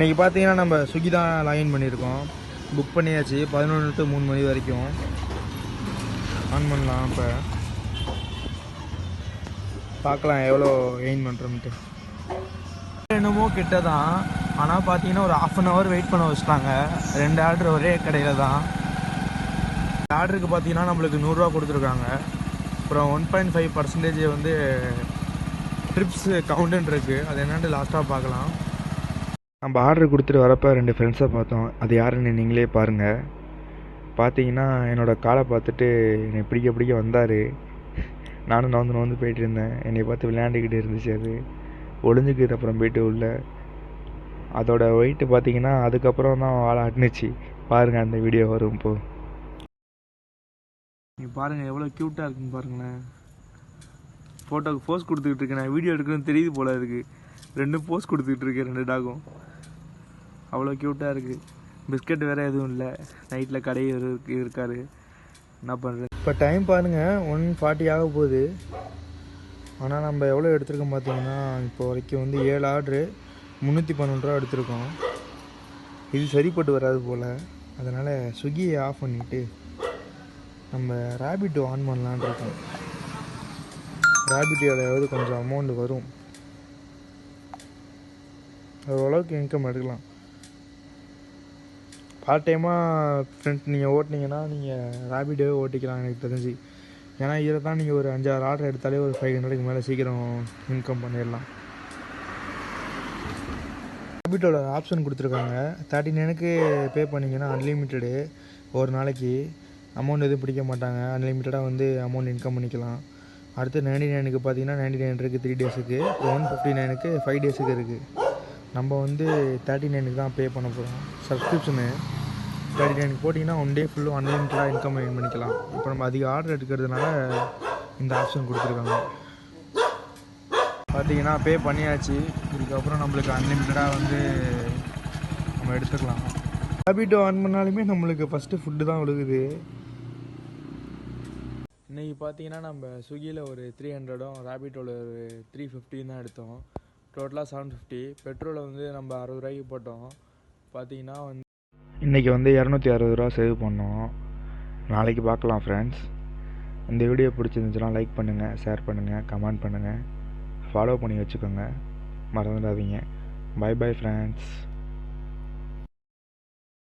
இன்றைக்கி பார்த்தீங்கன்னா நம்ம ஸ்விக்கி தான் லாகின் பண்ணியிருக்கோம். புக் பண்ணியாச்சு 11 to 3 மணி வரைக்கும். ஆன் பண்ணலாம். இப்போ பார்க்கலாம் எவ்வளோ எயின் பண்ணுறோம்ட்டு. என்னமோ கிட்ட தான், ஆனால் பார்த்தீங்கன்னா ஒரு ½ வெயிட் பண்ண வச்சுட்டாங்க. 2 ஆர்டர் ஒரே கடையில் தான். ஆர்டருக்கு பார்த்தீங்கன்னா நம்மளுக்கு 100 ரூபா கொடுத்துருக்காங்க. அப்புறம் 1.5% வந்து ட்ரிப்ஸ் கவுண்ட்டுன்னு இருக்குது. அது என்னென்னு லாஸ்ட்டாக பார்க்கலாம். நம்ம ஆர்டர் கொடுத்துட்டு வரப்போ 2 ஃப்ரெண்ட்ஸை பார்த்தோம். அது யாருன்னு நீங்களே பாருங்கள். பார்த்தீங்கன்னா என்னோடய காலை பார்த்துட்டு என்னை பிடிக்க வந்தார். நானும் நவுந்து போயிட்டு இருந்தேன். என்னை பார்த்து விளையாண்டுக்கிட்டு இருந்துச்சு. அது ஒளிஞ்சுக்கிது. அப்புறம் போயிட்டு உள்ள அதோட வெயிட்டு பார்த்தீங்கன்னா அதுக்கப்புறம் தான் வாழை ஆட்டுனுச்சு. பாருங்கள், அந்த வீடியோ வரும் இப்போது. நீங்கள் பாருங்கள் எவ்வளோ க்யூட்டாக இருக்குன்னு பாருங்களேன். ஃபோட்டோக்கு போஸ் கொடுத்துக்கிட்டு இருக்கேன். நான் வீடியோ எடுக்கணும்னு தெரியுது போல் இருக்குது. 2 போஸ் கொடுத்துக்கிட்டு இருக்கேன் 2 டாகும். அவ்வளோ க்யூட்டாக இருக்குது. பிஸ்கட் வேறு எதுவும் இல்லை. நைட்டில் கடையில் இருக்கார். என்ன பண்ணுறது? இப்போ டைம் பாருங்கள் 1:40 ஆக போகுது. ஆனால் நம்ம எவ்வளோ எடுத்துருக்கோம் பார்த்தீங்கன்னா, இப்போ வரைக்கும் வந்து 7 ஆர்டரு 312 ரூபா எடுத்திருக்கோம். இது சரிப்பட்டு வராது போல். அதனால் ஸ்விக்கியை ஆஃப் பண்ணிவிட்டு நம்ம ரேபிட்டோ ஆன் பண்ணலான் இருக்கோம். ரேபிட்டோவில் கொஞ்சம் அமௌண்ட் வரும். ஓரளவுக்கு இன்கம் எடுக்கலாம். பார்ட் டைமாக ஃப்ரெண்ட்ஸ் நீங்கள் ஓட்டினீங்கன்னா நீங்கள் ரேபிட்டோவே ஓட்டிக்கலாம் எனக்கு தெரிஞ்சு. ஏன்னா இதில் தான் நீங்கள் ஒரு 5-6 ஆர்டர் எடுத்தாலே ஒரு 500க்கு மேலே சீக்கிரம் இன்கம் பண்ணிடலாம். ரேபிட்டோட ஆப்ஷன் கொடுத்துருக்காங்க. 39க்கு பே பண்ணிங்கன்னா அன்லிமிட்டடு. ஒரு நாளைக்கு அமௌண்ட் எதுவும் பிடிக்க மாட்டாங்க. அன்லிமிட்டடாக வந்து அமௌண்ட் இன்கம் பண்ணிக்கலாம். அடுத்து 99க்கு பார்த்தீங்கன்னா 99 இருக்குது 3 டேஸுக்கு. 159க்கு 5 டேஸுக்கு இருக்குது. நம்ம வந்து 39க்கு தான் பே பண்ண போகிறோம். சப்ஸ்கிரிப்ஷனு 39க்கு போட்டிங்கன்னா 1 டே ஃபுல்லும் அன்லிமிட்டடாக இன்கம் ஏர்ன் பண்ணிக்கலாம். இப்போ நம்ம அதிக ஆர்டர் எடுக்கிறதுனால இந்த ஆப்ஷன் கொடுத்துருக்காங்க. பார்த்தீங்கன்னா பே பண்ணியாச்சு. இதுக்கப்புறம் நம்மளுக்கு அன்லிமிட்டடாக வந்து நம்ம எடுத்துக்கலாம். ரேபிட்டோ ஆன் பண்ணாலுமே நம்மளுக்கு ஃபஸ்ட்டு ஃபுட்டு தான் விழுகுது. இன்றைக்கி பார்த்தீங்கன்னா நம்ம ஸ்விக்கியில் ஒரு 300ம் ரேபிட்டோவில் ஒரு 350 தான் எடுத்தோம். டோட்டலாக 750. பெட்ரோலை வந்து நம்ம 60 ரூபாய்க்கு போட்டோம். பார்த்தீங்கன்னா வந்து இன்றைக்கி வந்து 260 ரூபா சேவ் பண்ணோம். நாளைக்கு பார்க்கலாம் ஃப்ரெண்ட்ஸ். இந்த வீடியோ பிடிச்சிருந்துச்சுன்னா லைக் பண்ணுங்கள், ஷேர் பண்ணுங்கள், கமெண்ட் பண்ணுங்கள், ஃபாலோ பண்ணி வச்சுக்கோங்க. மறந்துடாதீங்க. Bye bye friends.